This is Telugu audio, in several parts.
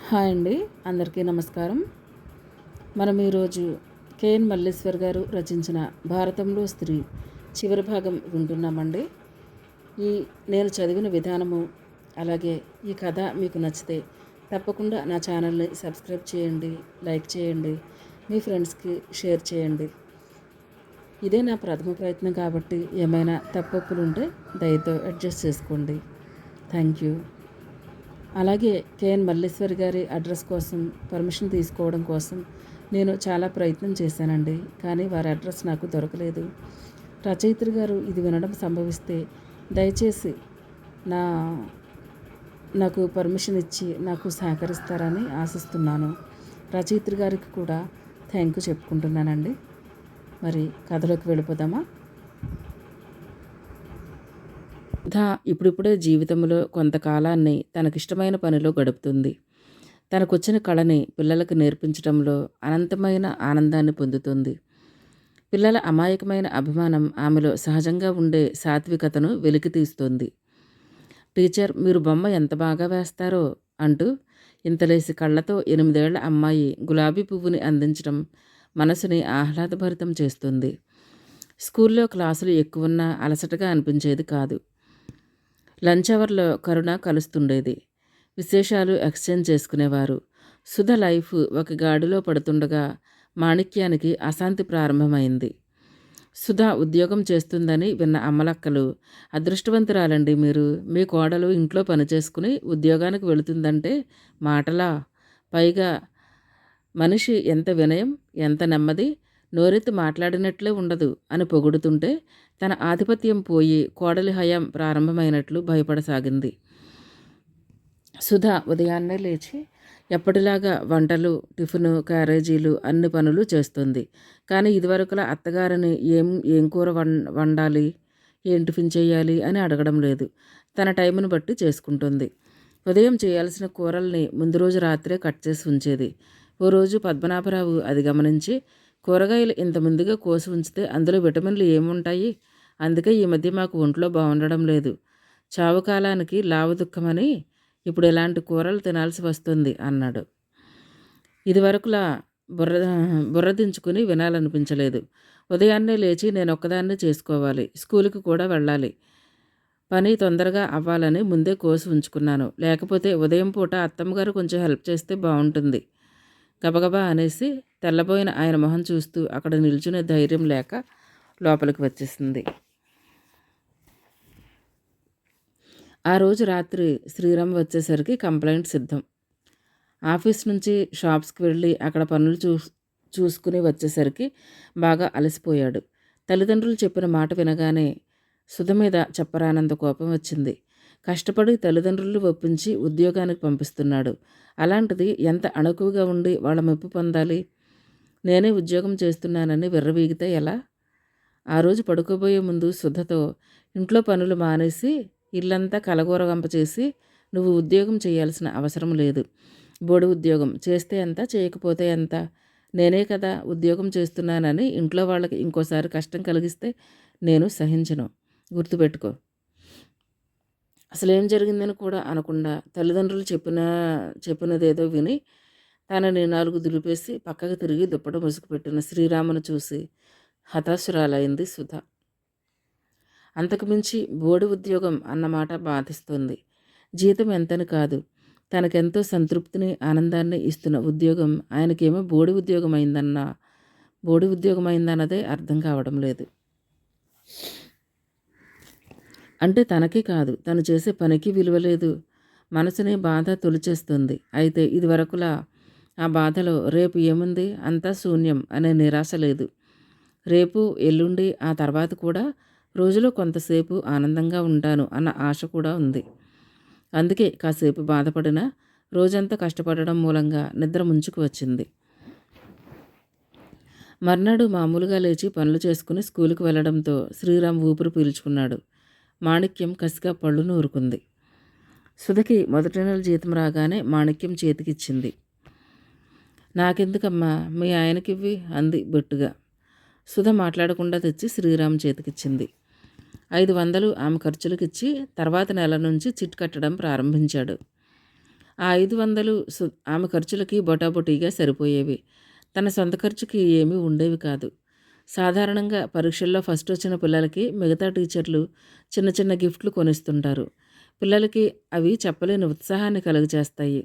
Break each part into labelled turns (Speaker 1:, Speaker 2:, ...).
Speaker 1: హాయ్ అండి, అందరికీ నమస్కారం. మనం ఈరోజు కేఎన్ మల్లేశ్వర్ గారు రచించిన భారతంలో స్త్రీ చివరి భాగం వింటున్నామండి. ఈ నేను చదివిన విధానము అలాగే ఈ కథ మీకు నచ్చితే తప్పకుండా నా ఛానల్ని సబ్స్క్రైబ్ చేయండి, లైక్ చేయండి, మీ ఫ్రెండ్స్కి షేర్ చేయండి. ఇదే నా ప్రథమ ప్రయత్నం కాబట్టి ఏమైనా తప్పొప్పులు ఉంటే దయతో అడ్జస్ట్ చేసుకోండి. Thank you. అలాగే కేఎన్ మల్లేశ్వరి గారి అడ్రస్ కోసం పర్మిషన్ తీసుకోవడం కోసం నేను చాలా ప్రయత్నం చేశానండి, కానీ వారి అడ్రస్ నాకు దొరకలేదు. రచయిత్రి గారు ఇది వినడం సంభవిస్తే దయచేసి నా నాకు పర్మిషన్ ఇచ్చి నాకు సహకరిస్తారని ఆశిస్తున్నాను. రచయిత్రి గారికి కూడా థ్యాంక్ యూ చెప్పుకుంటున్నానండి. మరి కథలోకి వెళ్ళిపోదామా? సుధా ఇప్పుడిప్పుడే జీవితంలో కొంతకాలాన్ని తనకిష్టమైన పనిలో గడుపుతుంది. తనకొచ్చిన కళని పిల్లలకు నేర్పించడంలో అనంతమైన ఆనందాన్ని పొందుతుంది. పిల్లల అమాయకమైన అభిమానం ఆమెలో సహజంగా ఉండే సాత్వికతను వెలికితీస్తుంది. టీచర్, మీరు బొమ్మ ఎంత బాగా వేస్తారో అంటూ ఇంతలేసి కళ్ళతో 8 ఏళ్ల అమ్మాయి గులాబీ పువ్వుని అందించడం మనసుని ఆహ్లాదభరితం చేస్తుంది. స్కూల్లో క్లాసులు ఎక్కువున్నా అలసటగా అనిపించేది కాదు. లంచ్ అవర్లో కరుణ కలుస్తుండేది. విశేషాలు ఎక్స్చేంజ్ చేసుకునేవారు. సుధ లైఫ్ ఒక గాడిలో పడుతుండగా మాణిక్యానికి అశాంతి ప్రారంభమైంది. సుధ ఉద్యోగం చేస్తుందని విన్న అమ్మలక్కలు, అదృష్టవంతురాలండి మీరు, మీ కోడలు ఇంట్లో పనిచేసుకుని ఉద్యోగానికి వెళుతుందంటే మాటలా? పైగా మనిషి ఎంత వినయం, ఎంత నెమ్మది, నోరెత్తి మాట్లాడినట్లే ఉండదు అని పొగుడుతుంటే తన ఆధిపత్యం పోయి కోడలి హయాం ప్రారంభమైనట్లు భయపడసాగింది. సుధ ఉదయాన్నే లేచి ఎప్పటిలాగా వంటలు, టిఫిను, క్యారేజీలు అన్ని పనులు చేస్తుంది. కానీ ఇదివరకులా అత్తగారిని ఏం కూర వండాలి, ఏం టిఫిన్ చేయాలి అని అడగడం లేదు. తన టైంను బట్టి చేసుకుంటుంది. ఉదయం చేయాల్సిన కూరల్ని ముందు రోజు రాత్రే కట్ చేసి ఉంచేది. ఓ రోజు పద్మనాభరావు అది గమనించి, కూరగాయలు ఇంత ముందుగా కోసి ఉంచితే అందులో విటమిన్లు ఏముంటాయి? అందుకే ఈ మధ్య మాకు ఒంట్లో బాగుండడం లేదు. చావు కాలానికి లావు దుఃఖమని ఇప్పుడు ఇలాంటి కూరలు తినాల్సి వస్తుంది అన్నాడు. ఇదివరకులా బుర్ర బుర్రదించుకుని వినాలనిపించలేదు. ఉదయాన్నే లేచి నేను ఒక్కదాన్నే చేసుకోవాలి, స్కూలుకి కూడా వెళ్ళాలి, పని తొందరగా అవ్వాలని ముందే కోసి ఉంచుకున్నాను. లేకపోతే ఉదయం పూట అత్తమ్మగారు కొంచెం హెల్ప్ చేస్తే బాగుంటుంది. గబగబా అనేసి తెల్లబోయిన ఆయన మొహం చూస్తూ అక్కడ నిల్చునే ధైర్యం లేక లోపలికి వచ్చేసింది. ఆ రోజు రాత్రి శ్రీరామ్ వచ్చేసరికి కంప్లైంట్ సిద్ధం. ఆఫీస్ నుంచి షాప్స్కి వెళ్ళి అక్కడ పనులు చూసుకుని వచ్చేసరికి బాగా అలసిపోయాడు. తల్లిదండ్రులు చెప్పిన మాట వినగానే సుధ మీద చెప్పరానంత కోపం వచ్చింది. కష్టపడి తల్లిదండ్రులు ఒప్పించి ఉద్యోగానికి పంపిస్తున్నాడు. అలాంటిది ఎంత అణకువగా ఉండి వాళ్ళ మెప్పు పొందాలి? నేనే ఉద్యోగం చేస్తున్నానని విర్రవీగితే ఎలా? ఆ రోజు పడుకోబోయే ముందు సుధతో, ఇంట్లో పనులు మానేసి ఇల్లంతా కలగూరగంప చేసి నువ్వు ఉద్యోగం చేయాల్సిన అవసరం లేదు. బోడి ఉద్యోగం చేస్తే ఎంత, చేయకపోతే ఎంత, నేనే కదా ఉద్యోగం చేస్తున్నానని ఇంట్లో వాళ్ళకి ఇంకోసారి కష్టం కలిగిస్తే నేను సహించను, గుర్తుపెట్టుకో. అసలేం జరిగిందని కూడా అనకుండా తల్లిదండ్రులు చెప్పినదేదో విని తనని 4 దులిపేసి పక్కకు తిరిగి దుప్పట ముసుగుపెట్టిన శ్రీరామును చూసి హతాశురాలైంది సుధ. అంతకుమించి బోడి ఉద్యోగం అన్నమాట బాధిస్తుంది. జీతం ఎంతని కాదు, తనకెంతో సంతృప్తిని, ఆనందాన్ని ఇస్తున్న ఉద్యోగం ఆయనకేమో బోడి ఉద్యోగం అయిందన్నదే అర్థం కావడం లేదు. అంటే తనకి కాదు, తను చేసే పనికి విలువ లేదు. మనసుని బాధ తొలిచేస్తుంది. అయితే ఇదివరకులా ఆ బాధలో రేపు ఏముంది, అంతా శూన్యం అనే నిరాశ లేదు. రేపు, ఎల్లుండి, ఆ తర్వాత కూడా రోజులో కొంతసేపు ఆనందంగా ఉంటాను అన్న ఆశ కూడా ఉంది. అందుకే కాసేపు బాధపడినా రోజంతా కష్టపడడం మూలంగా నిద్ర ముంచుకు వచ్చింది. మర్నాడు మామూలుగా లేచి పనులు చేసుకుని స్కూలుకు వెళ్లడంతో శ్రీరామ్ ఊపిరి పీల్చుకున్నాడు. మాణిక్యం కసిగా పళ్ళు నూరుకుంది. సుధకి మొదటి నెల జీతం రాగానే మాణిక్యం చేతికిచ్చింది. నాకెందుకమ్మా, మీ ఆయనకివ్వి అంది బొట్టుగా. సుధ మాట్లాడకుండా తెచ్చి శ్రీరామ్ చేతికిచ్చింది. 500 ఆమె ఖర్చులకిచ్చి తర్వాత నెల నుంచి చిట్ కట్టడం ప్రారంభించాడు. ఆ 500 ఆమె ఖర్చులకి బొటాబొటీగా సరిపోయేవి. తన సొంత ఖర్చుకి ఏమీ ఉండేవి కాదు. సాధారణంగా పరీక్షల్లో ఫస్ట్ వచ్చిన పిల్లలకి మిగతా టీచర్లు చిన్న చిన్న గిఫ్ట్లు కొనిస్తుంటారు. పిల్లలకి అవి చెప్పలేని ఉత్సాహాన్ని కలుగజేస్తాయి.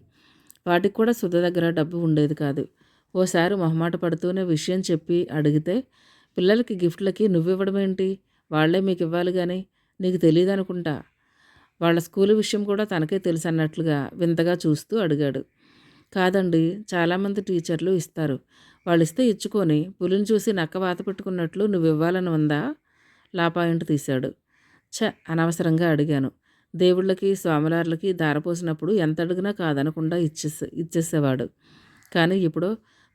Speaker 1: వాటికి కూడా సుధ దగ్గర డబ్బు ఉండేది కాదు. ఓసారి మొహమాట పడుతూనే విషయం చెప్పి అడిగితే, పిల్లలకి గిఫ్ట్లకి నువ్వివ్వడమేంటి? వాళ్ళే మీకివ్వాలి గానీ, నీకు తెలీదనుకుంటా. వాళ్ళ స్కూలు విషయం కూడా తనకే తెలుసన్నట్లుగా వింతగా చూస్తూ అడిగాడు. కాదండి, చాలామంది టీచర్లు ఇస్తారు. వాళ్ళిస్తే ఇచ్చుకొని పులిని చూసి నక్క వాత పెట్టుకున్నట్లు నువ్వివ్వాలని ఉందా? లాపాయింట్ తీశాడు. అనవసరంగా అడిగాను. దేవుళ్ళకి, స్వామివార్లకి ధారపోసినప్పుడు ఎంత అడిగినా కాదనకుండా ఇచ్చేసేవాడు. కానీ ఇప్పుడు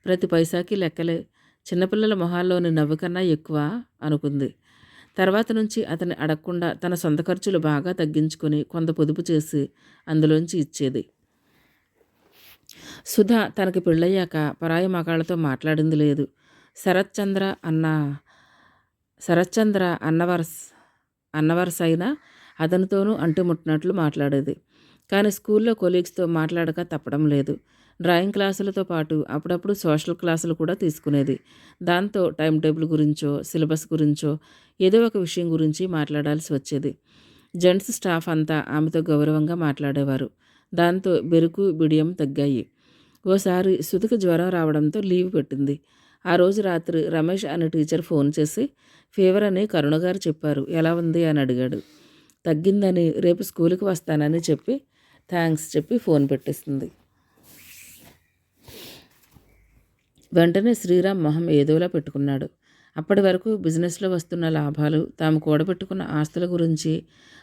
Speaker 1: ప్రతి పైసాకి లెక్కలే. చిన్నపిల్లల మొహాల్లోని నవ్వు కన్నా ఎక్కువ అనుకుంది. తర్వాత నుంచి అతన్ని అడగకుండా తన సొంత ఖర్చులు బాగా తగ్గించుకొని కొంత పొదుపు చేసి అందులోంచి ఇచ్చేది. సుధ తనకి పెళ్ళయ్యాక పరాయి మగాళ్ళతో మాట్లాడింది లేదు. శరత్చంద్ర అన్న శరత్చంద్ర అన్నవరస అయినా అతనితోనూ అంటిముట్టినట్లు మాట్లాడేది. కానీ స్కూల్లో కొలీగ్స్తో మాట్లాడక తప్పడం లేదు. డ్రాయింగ్ క్లాసులతో పాటు అప్పుడప్పుడు సోషల్ క్లాసులు కూడా తీసుకునేది. దాంతో టైం టేబుల్ గురించో, సిలబస్ గురించో ఏదో ఒక విషయం గురించి మాట్లాడాల్సి వచ్చేది. జెంట్స్ స్టాఫ్ అంతా ఆమెతో గౌరవంగా మాట్లాడేవారు. దాంతో బెరుకు, బిడియం తగ్గాయి. ఓసారి సుధకు జ్వరం రావడంతో లీవ్ పెట్టింది. ఆ రోజు రాత్రి రమేష్ అనే టీచర్ ఫోన్ చేసి ఫీవర్ అని కరుణగారు చెప్పారు, ఎలా ఉంది అని అడిగాడు. తగ్గిందని, రేపు స్కూల్కి వస్తానని చెప్పి థ్యాంక్స్ చెప్పి ఫోన్ పెట్టేస్తుంది. వెంటనే శ్రీరామ్ మొహం ఏదోలా పెట్టుకున్నాడు. అప్పటి వరకు బిజినెస్లో వస్తున్న లాభాలు, తాము కూడబెట్టుకున్న ఆస్తుల గురించి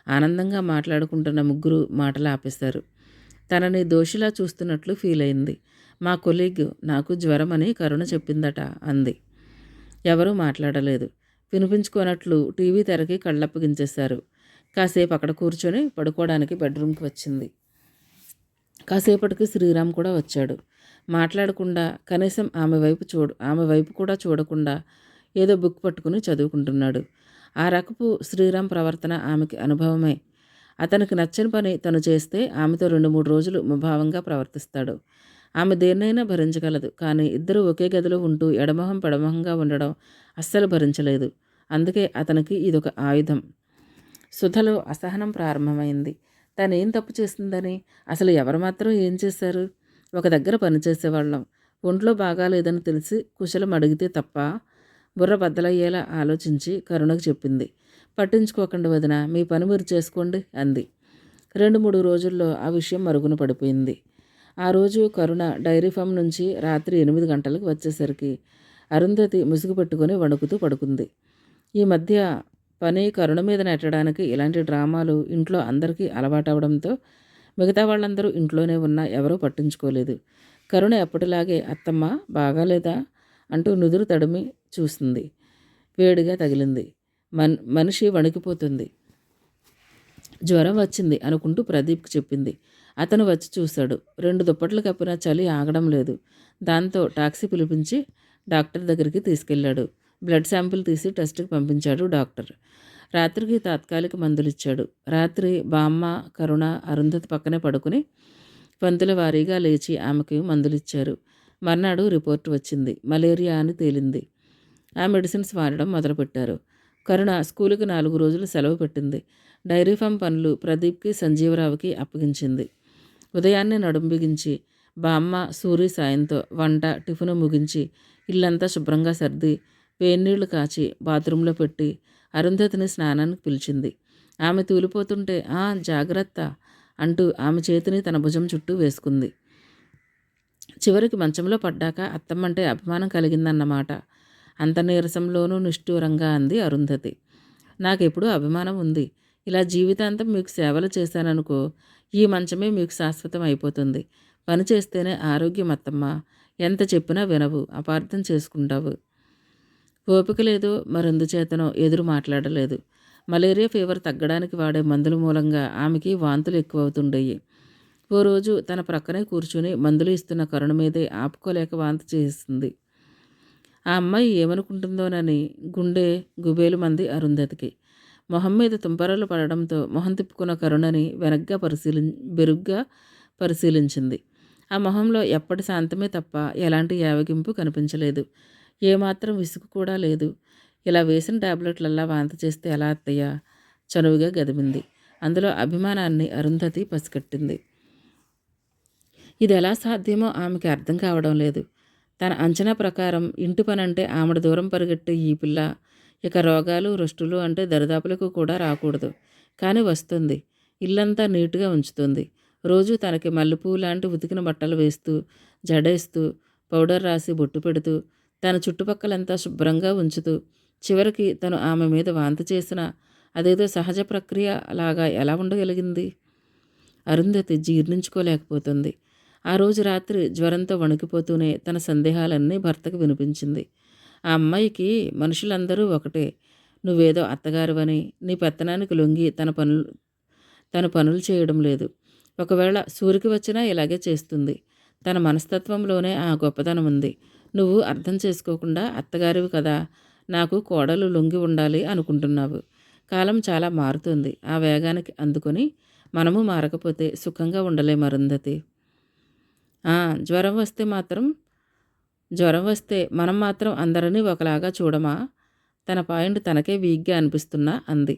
Speaker 1: ఆనందంగా మాట్లాడుకుంటున్న ముగ్గురు మాటలు ఆపేశారు. తనని దోషిలా చూస్తున్నట్లు ఫీల్ అయింది. మా కొలీగ్ నాకు జ్వరం అని కరుణ చెప్పిందట అంది. ఎవరూ మాట్లాడలేదు. వినిపించుకోనట్లు టీవీ తెరకి కళ్ళప్పగించేశారు. కాసేపు అక్కడ కూర్చొని పడుకోవడానికి బెడ్రూమ్కి వచ్చింది. కాసేపటికి శ్రీరామ్ కూడా వచ్చాడు. మాట్లాడకుండా, కనీసం ఆమె వైపు కూడా చూడకుండా ఏదో బుక్ పట్టుకుని చదువుకుంటున్నాడు. ఆ రకపు శ్రీరామ్ ప్రవర్తన ఆమెకి అనుభవమే. అతనికి నచ్చని పని తను చేస్తే ఆమెతో 2-3 రోజులు ముభావంగా ప్రవర్తిస్తాడు. ఆమె దేన్నైనా భరించగలదు. కానీ ఇద్దరు ఒకే గదిలో ఉంటూ ఎడమొహం పెడమొహంగా ఉండడం అస్సలు భరించలేదు. అందుకే అతనికి ఇదొక ఆయుధం. సుధలో అసహనం ప్రారంభమైంది. తనేం తప్పు చేసిందని, అసలు ఎవరు మాత్రం ఏం చేశారు? ఒక దగ్గర పనిచేసేవాళ్ళం. ఒంట్లో బాగాలేదని తెలిసి కుశలం అడిగితే తప్ప బుర్ర బద్దలయ్యేలా ఆలోచించి కరుణకు చెప్పింది. పట్టించుకోకండి వదిన, మీ పని మీరు చేసుకోండి అంది. 2-3 రోజుల్లో ఆ విషయం మరుగున పడిపోయింది. ఆ రోజు కరుణ డైరీ ఫామ్ నుంచి రాత్రి 8 గంటలకు వచ్చేసరికి అరుంధతి ముసుగు పెట్టుకుని వణుకుతూ పడుకుంది. ఈ మధ్య పని కరుణ మీద నెట్టడానికి ఇలాంటి డ్రామాలు ఇంట్లో అందరికీ అలవాటవడంతో మిగతా వాళ్ళందరూ ఇంట్లోనే ఉన్నా ఎవరూ పట్టించుకోలేదు. కరుణ ఎప్పటిలాగే అత్తమ్మ బాగాలేదా అంటూ నుదురు తడిమి చూసింది. వేడిగా తగిలింది. మనిషి వణికిపోతుంది. జ్వరం వచ్చింది అనుకుంటూ ప్రదీప్కి చెప్పింది. అతను వచ్చి చూశాడు. 2 దుప్పట్లు కప్పినా చలి ఆగడం లేదు. దాంతో టాక్సీ పిలిపించి డాక్టర్ దగ్గరికి తీసుకెళ్లాడు. బ్లడ్ శాంపిల్ తీసి టెస్ట్కి పంపించాడు డాక్టర్. రాత్రికి తాత్కాలిక మందులిచ్చాడు. రాత్రి బామ్మ, కరుణ అరుంధతి పక్కనే పడుకుని పంతుల వారీగా లేచి ఆమెకు మందులిచ్చారు. మర్నాడు రిపోర్ట్ వచ్చింది. మలేరియా అని తేలింది. ఆ మెడిసిన్స్ వాడడం మొదలుపెట్టారు. కరుణ స్కూలుకి 4 రోజులు సెలవు పెట్టింది. డైరీ ఫామ్ పనులు ప్రదీప్కి, సంజీవరావుకి అప్పగించింది. ఉదయాన్నే నడుం బిగించి బామ్మ, సూరి సాయంతో వంట, టిఫిను ముగించి ఇల్లంతా శుభ్రంగా సర్ది వేన్నీళ్లు కాచి బాత్రూంలో పెట్టి అరుంధతిని స్నానానికి పిలిచింది. ఆమె తూలిపోతుంటే జాగ్రత్త అంటూ ఆమె చేతిని తన భుజం చుట్టూ వేసుకుంది. చివరికి మంచంలో పడ్డాక అత్తమ్మంటే అభిమానం కలిగిందన్నమాట. అంత నీరసంలోనూ నిష్ఠూరంగా అంది అరుంధతి. నాకెప్పుడూ అభిమానం ఉంది. ఇలా జీవితాంతం మీకు సేవలు చేశాననుకో, ఈ మంచమే మీకు శాశ్వతం అయిపోతుంది. పని చేస్తేనే ఆరోగ్యం అత్తమ్మ. ఎంత చెప్పినా వినవు, అపార్థం చేసుకుంటావు. ఓపిక లేదో మరెందుచేతనో ఎదురు మాట్లాడలేదు. మలేరియా ఫీవర్ తగ్గడానికి వాడే మందుల మూలంగా ఆమెకి వాంతులు ఎక్కువవుతుండేవి. ఓ రోజు తన ప్రక్కనే కూర్చుని మందులు ఇస్తున్న కరుణ మీదే ఆపుకోలేక వాంతి చేస్తుంది. ఆ అమ్మాయి ఏమనుకుంటుందోనని గుండె గుబేలు మంది అరుంధతికి. మొహం మీద తుంపరలు పడడంతో మొహం తిప్పుకున్న కరుణని బెరుగ్గా పరిశీలించింది. ఆ మొహంలో ఎప్పటి శాంతమే తప్ప ఎలాంటి యావగింపు కనిపించలేదు. ఏమాత్రం విసుగు కూడా లేదు. ఇలా వేసిన టాబ్లెట్లల్లా వాంతి చేస్తే ఎలా అత్తయ్య? చనువుగా గదిమింది. అందులో అభిమానాన్ని అరుంధతి పసికట్టింది. ఇది ఎలా సాధ్యమో ఆమెకి అర్థం కావడం లేదు. తన అంచనా ప్రకారం ఇంటి పనంటే ఆమెడ దూరం పరిగెట్టే ఈ పిల్ల ఇక రోగాలు రుష్టులు అంటే దరిదాపులకు కూడా రాకూడదు. కానీ వస్తుంది. ఇల్లంతా నీటుగా ఉంచుతుంది. రోజు తనకి మల్లెపూ లాంటి ఉతికిన బట్టలు వేస్తూ, జడేస్తూ, పౌడర్ రాసి బొట్టు పెడుతూ, తన చుట్టుపక్కలంతా శుభ్రంగా ఉంచుతూ, చివరికి తను ఆమె మీద వాంతి చేసిన అదేదో సహజ ప్రక్రియ లాగా ఎలా ఉండగలిగింది? అరుంధతి జీర్ణించుకోలేకపోతుంది. ఆ రోజు రాత్రి జ్వరంతో వణికిపోతూనే తన సందేహాలన్నీ భర్తకు వినిపించింది. ఆ అమ్మాయికి మనుషులందరూ ఒకటే. నువ్వేదో అత్తగారివని, నీ పెత్తనానికి లొంగి తన పనులు చేయడం లేదు. ఒకవేళ సూరికి వచ్చినా ఇలాగే చేస్తుంది. తన మనస్తత్వంలోనే ఆ గొప్పతనం ఉంది. నువ్వు అర్థం చేసుకోకుండా అత్తగారివి కదా, నాకు కోడలు లొంగి ఉండాలి అనుకుంటున్నావు. కాలం చాలా మారుతుంది. ఆ వేగానికి అందుకొని మనము మారకపోతే సుఖంగా ఉండలేం అరుంధతి. ఆ! జ్వరం వస్తే మనం మాత్రం అందరినీ ఒకలాగా చూడమా? తన పాయింట్ తనకే వీక్‌గా అనిపిస్తున్నా అంది.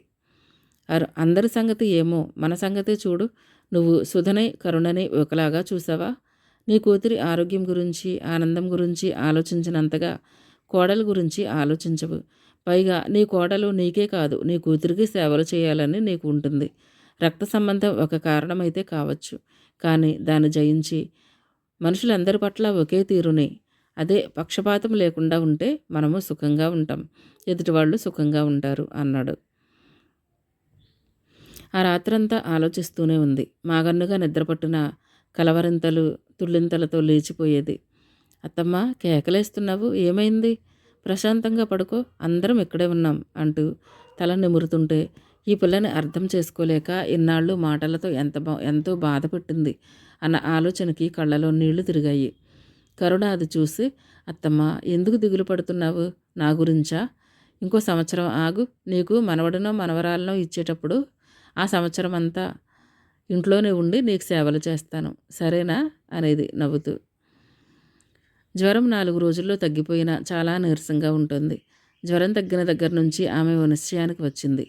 Speaker 1: అందరి సంగతి ఏమో, మన సంగతే చూడు. నువ్వు సుధని, కరుణని ఒకలాగా చూసావా? నీ కూతురి ఆరోగ్యం గురించి, ఆనందం గురించి ఆలోచించినంతగా కోడల గురించి ఆలోచించవు. పైగా నీ కోడలు నీకే కాదు, నీ కూతురికి సేవలు చేయాలని నీకు ఉంటుంది. రక్త సంబంధం ఒక కారణమైతే కావచ్చు. కానీ దాన్ని జయించి మనుషులందరి పట్ల ఒకే తీరుని, అదే పక్షపాతం లేకుండా ఉంటే మనము సుఖంగా ఉంటాం. ఎదుటివాళ్ళు సుఖంగా ఉంటారు అన్నాడు. ఆ రాత్రంతా ఆలోచిస్తూనే ఉంది. మాగన్నుగా నిద్రపట్టిన కలవరింతలు, తుళ్ళింతలతో లేచిపోయేది. అత్తమ్మ, కేకలేస్తున్నావు, ఏమైంది? ప్రశాంతంగా పడుకో, అందరం ఇక్కడే ఉన్నాం అంటూ తల నిమురుతుంటే ఈ పిల్లని అర్థం చేసుకోలేక ఇన్నాళ్ళు మాటలతో ఎంతో బాధ పెట్టింది అన్న ఆలోచనకి కళ్ళలో నీళ్లు తిరిగాయి. కరుణ అది చూసి, అత్తమ్మ, ఎందుకు దిగులు పడుతున్నావు? నా గురించా? ఇంకో సంవత్సరం ఆగు. నీకు మనవడినో మనవరాలనో ఇచ్చేటప్పుడు ఆ సంవత్సరం అంతా ఇంట్లోనే ఉండి నీకు సేవలు చేస్తాను, సరేనా అనేది నవ్వుతూ. జ్వరం 4 రోజుల్లో తగ్గిపోయినా చాలా నీరసంగా ఉంటుంది. జ్వరం తగ్గిన దగ్గర నుంచి ఆమె ఓ నిశ్చయానికి వచ్చింది.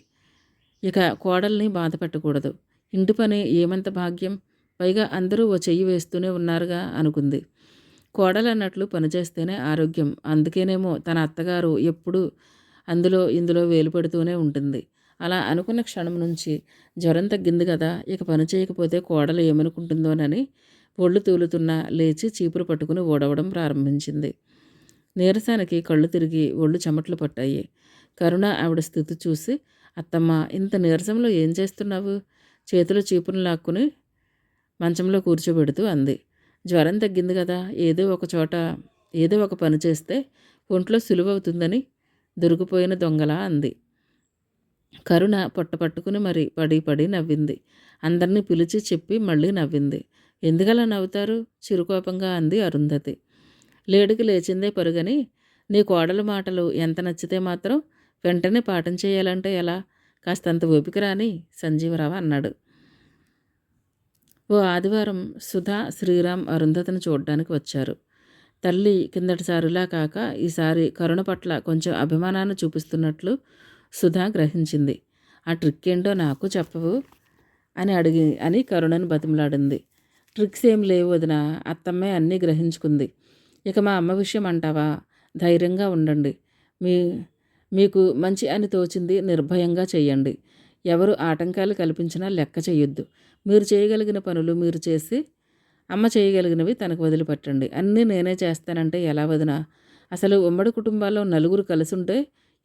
Speaker 1: ఇక కోడల్ని బాధ పెట్టకూడదు. ఇంటి పని ఏమంత భాగ్యం, పైగా అందరూ ఓ చెయ్యి వేస్తూనే ఉన్నారుగా అనుకుంది. కోడలన్నట్లు పనిచేస్తేనే ఆరోగ్యం. అందుకేనేమో తన అత్తగారు ఎప్పుడూ ఇందులో వేలు పెడుతూనే ఉంటుంది. అలా అనుకున్న క్షణం నుంచి జ్వరం తగ్గింది కదా, ఇక పని చేయకపోతే కోడలు ఏమనుకుంటుందోనని ఒళ్ళు తూలుతున్నా లేచి చీపురు పట్టుకుని ఊడవడం ప్రారంభించింది. నీరసానికి కళ్ళు తిరిగి ఒళ్ళు చెమటలు పట్టాయి. కరుణ ఆవిడ స్థితి చూసి, అత్తమ్మ, ఇంత నీరసంలో ఏం చేస్తున్నావు? చేతిలో చీపురుని లాక్కుని మంచంలో కూర్చోబెడుతూ అంది. జ్వరం తగ్గింది కదా, ఏదో ఒక పని చేస్తే ఒంట్లో సులువవుతుందని దొరికిపోయిన దొంగలా అంది. కరుణ పొట్ట పట్టుకుని మరి పడి నవ్వింది. అందరినీ పిలిచి చెప్పి మళ్ళీ నవ్వింది. ఎందుకలా నవ్వుతారు? చిరుకోపంగా అంది అరుంధతి. లేడికి లేచిందే పరుగని నీ కోడల మాటలు ఎంత నచ్చితే మాత్రం వెంటనే పాఠం చేయాలంటే ఎలా? కాస్తంత ఓపిక రాని సంజీవరావు అన్నాడు. ఓ ఆదివారం సుధా, శ్రీరామ్ అరుంధతిని చూడ్డానికి వచ్చారు. తల్లి కిందటిసారిలా కాక ఈసారి కరుణ పట్ల కొంచెం అభిమానాన్ని చూపిస్తున్నట్లు సుధా గ్రహించింది. ఆ ట్రిక్ ఏంటో నాకు చెప్పవు అని కరుణను బతిమలాడింది. ట్రిక్స్ ఏం లేవు వదినా, అత్తమ్మే అన్నీ గ్రహించుకుంది. ఇక మా అమ్మ విషయం అంటావా? ధైర్యంగా ఉండండి. మీ మీకు మంచి అని తోచింది నిర్భయంగా చెయ్యండి. ఎవరు ఆటంకాలు కల్పించినా లెక్క చెయ్యొద్దు. మీరు చేయగలిగిన పనులు మీరు చేసి, అమ్మ చేయగలిగినవి తనకు వదిలిపెట్టండి. అన్నీ నేనే చేస్తానంటే ఎలా వదినా? అసలు ఉమ్మడి కుటుంబాల్లో నలుగురు కలిసుంటే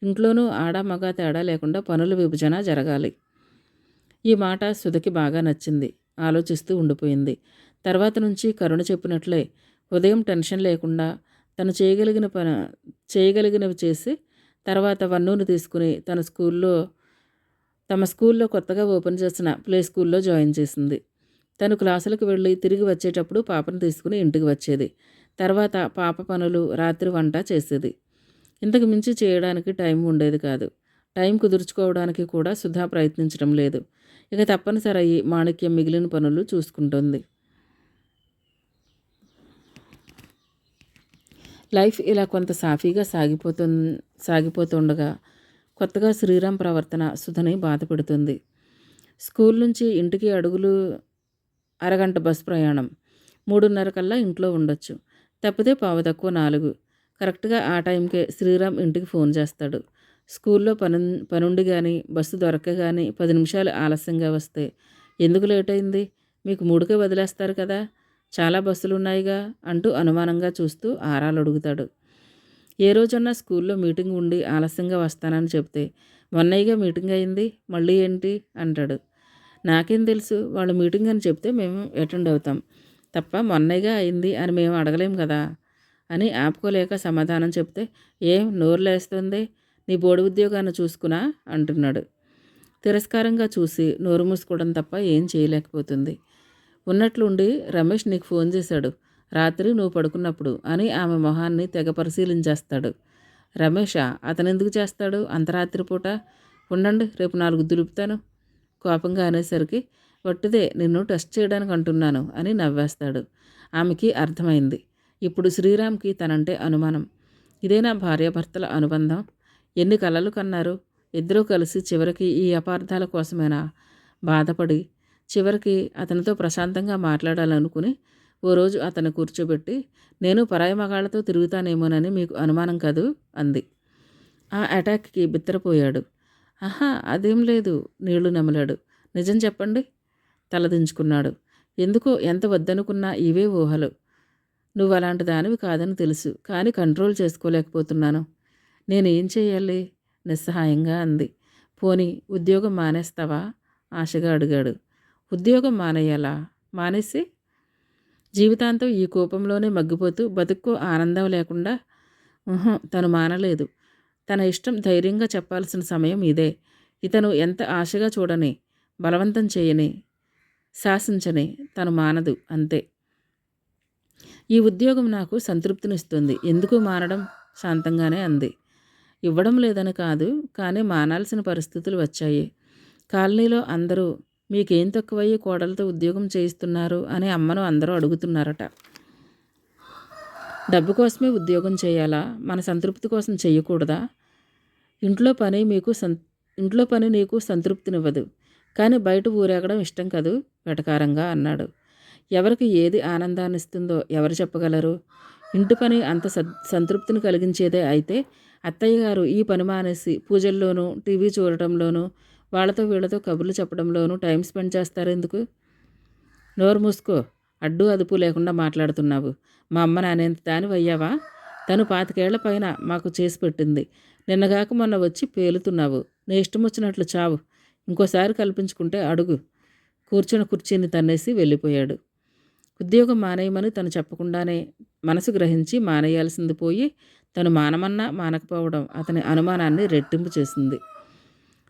Speaker 1: ఇంట్లోనూ ఆడ మగ తేడా లేకుండా పనుల విభజన జరగాలి. ఈ మాట సుధకి బాగా నచ్చింది. ఆలోచిస్తూ ఉండిపోయింది. తర్వాత నుంచి కరుణ చెప్పినట్లే ఉదయం టెన్షన్ లేకుండా తను చేయగలిగినవి చేసి, తర్వాత వన్నూను తీసుకుని తమ స్కూల్లో కొత్తగా ఓపెన్ చేసిన ప్లే స్కూల్లో జాయిన్ చేసింది. తను క్లాసులకు వెళ్ళి తిరిగి వచ్చేటప్పుడు పాపను తీసుకుని ఇంటికి వచ్చేది. తర్వాత పాప పనులు, రాత్రి వంట చేసేది. ఇంతకు మించి చేయడానికి టైం ఉండేది కాదు. టైం కుదుర్చుకోవడానికి కూడా సుధా ప్రయత్నించడం లేదు. ఇక తప్పనిసరి అయ్యి మాణిక్యం మిగిలిన పనులు చూసుకుంటుంది. లైఫ్ ఇలా కొంత సాఫీగా సాగిపోతుండగా కొత్తగా శ్రీరామ్ ప్రవర్తన సుధని బాధపెడుతుంది. స్కూల్ నుంచి ఇంటికి అరగంట బస్ ప్రయాణం. 3:30 కల్లా ఇంట్లో ఉండొచ్చు. తప్పితే పావుతక్కువ 4. కరెక్ట్‌గా ఆ టైంకే శ్రీరామ్ ఇంటికి ఫోన్ చేస్తాడు. స్కూల్లో పనుండి గానీ, బస్సు దొరక్క గానీ 10 నిమిషాలు ఆలస్యంగా వస్తే, "ఎందుకు లేటయింది? మీకు 3కే వదిలేస్తారు కదా! చాలా బస్సులున్నాయిగా" అంటూ అనుమానంగా చూస్తూ ఆరాలడుగుతాడు. ఏ రోజన్నా స్కూల్లో మీటింగ్ ఉండి ఆలస్యంగా వస్తానని చెప్తే, "మొన్నేగా మీటింగ్ అయింది. మళ్ళీ ఏంటి?" అంటాడు. "నాకేం తెలుసు? వాళ్ళు మీటింగ్ అని చెప్తే మేము అటెండ్ అవుతాం తప్ప మొన్నేగా అయింది అని మేము అడగలేం కదా" అని ఆపుకోలేక సమాధానం చెప్తే, "ఏం నోరులేస్తుంది? నీ బోడి ఉద్యోగాన్ని చూసుకునా" అంటున్నాడు. తిరస్కారంగా చూసి నోరు మూసుకోవడం తప్ప ఏం చేయలేకపోతుంది. ఉన్నట్లుండి, "రమేష్ నీకు ఫోన్ చేశాడు రాత్రి నువ్వు పడుకున్నప్పుడు" అని ఆమె మొహాన్ని తెగ పరిశీలించేస్తాడు. "రమేషా? అతనెందుకు చేస్తాడు అంత రాత్రిపూట? ఉండండి, రేపు 4 దులుపుతాను" కోపంగా అనేసరికి, "వట్టిదే నిన్ను టెస్ట్ చేయడానికి అంటున్నాను" అని నవ్వేస్తాడు. ఆమెకి అర్థమైంది. ఇప్పుడు శ్రీరామ్‌కి తనంటే అనుమానం. ఇదేనా భార్యాభర్తల అనుబంధం? ఎన్ని కలలు కన్నారు? ఇద్దరూ కలిసి చివరికి ఈ అపార్థాల కోసమేనా బాధపడి, చివరికి అతనితో ప్రశాంతంగా మాట్లాడాలనుకుని ఓ రోజు అతన్ని కూర్చోబెట్టి, "నేను పరాయి మగాళ్ళతో తిరుగుతానేమోనని మీకు అనుమానం కదూ" అంది. ఆ అటాక్‌కి బిత్తరపోయాడు. "ఆహా! అదేం లేదు" నీళ్లు నమిలాడు. "నిజం చెప్పండి" తలదించుకున్నాడు. "ఎందుకో ఎంత వద్దనుకున్నా ఇవే ఊహలు. నువ్వలాంటి దానివి కాదని తెలుసు. కానీ కంట్రోల్ చేసుకోలేకపోతున్నాను." "నేనేం చెయ్యాలి?" నిస్సహాయంగా అంది. "పోనీ ఉద్యోగం మానేస్తావా?" ఆశగా అడిగాడు. "ఉద్యోగం మానేయాలా? మానేసి?" జీవితాంతం ఈ కోపంలోనే మగ్గిపోతూ బతుక్కో ఆనందం లేకుండా. తను మానలేదు. తన ఇష్టం ధైర్యంగా చెప్పాల్సిన సమయం ఇదే. ఇతను ఎంత ఆశగా చూడని, బలవంతం చేయని, శాసించని తను మానదు అంతే. "ఈ ఉద్యోగం నాకు సంతృప్తినిస్తుంది. ఎందుకు మానడం?" శాంతంగానే అంది. ఇవ్వడం లేదని కాదు, కానీ మానాల్సిన పరిస్థితులు వచ్చాయి. కాలనీలో అందరూ "మీకేం తక్కువయ్యి కోడలతో ఉద్యోగం చేయిస్తున్నారు" అని అమ్మను అందరూ అడుగుతున్నారట. డబ్బు కోసమే ఉద్యోగం చేయాలా? మన సంతృప్తి కోసం చెయ్యకూడదా? ఇంట్లో పని నీకు సంతృప్తినివ్వదు. కానీ బయట ఊరేగడం ఇష్టం కదూ వెటకారంగా అన్నాడు. ఎవరికి ఏది ఆనందాన్నిస్తుందో ఎవరు చెప్పగలరు? ఇంటి పని అంత సంతృప్తిని కలిగించేదే అయితే అత్తయ్య గారు ఈ పని మానేసి పూజల్లోనూ, టీవీ చూడటంలోనూ, వాళ్ళతో వీళ్ళతో కబుర్లు చెప్పడంలోనూ టైం స్పెండ్ చేస్తారెందుకు? "నోరు మూసుకో, అడ్డు అదుపు లేకుండా మాట్లాడుతున్నావు. మా అమ్మ నానేంత దానివయ్యావా? తను 25 పైన మాకు చేసి పెట్టింది. నిన్నగాక మొన్న వచ్చి పేలుతున్నావు. నీ ఇష్టం వచ్చినట్లు చావు. ఇంకోసారి కల్పించుకుంటే అడుగు." కూర్చున్న కుర్చీని తన్నేసి వెళ్ళిపోయాడు. ఉద్యోగం మానేయమని తను చెప్పకుండానే మనసు గ్రహించి మానేయాల్సింది పోయి, తను మానమన్నా మానకపోవడం అతని అనుమానాన్ని రెట్టింపు చేసింది.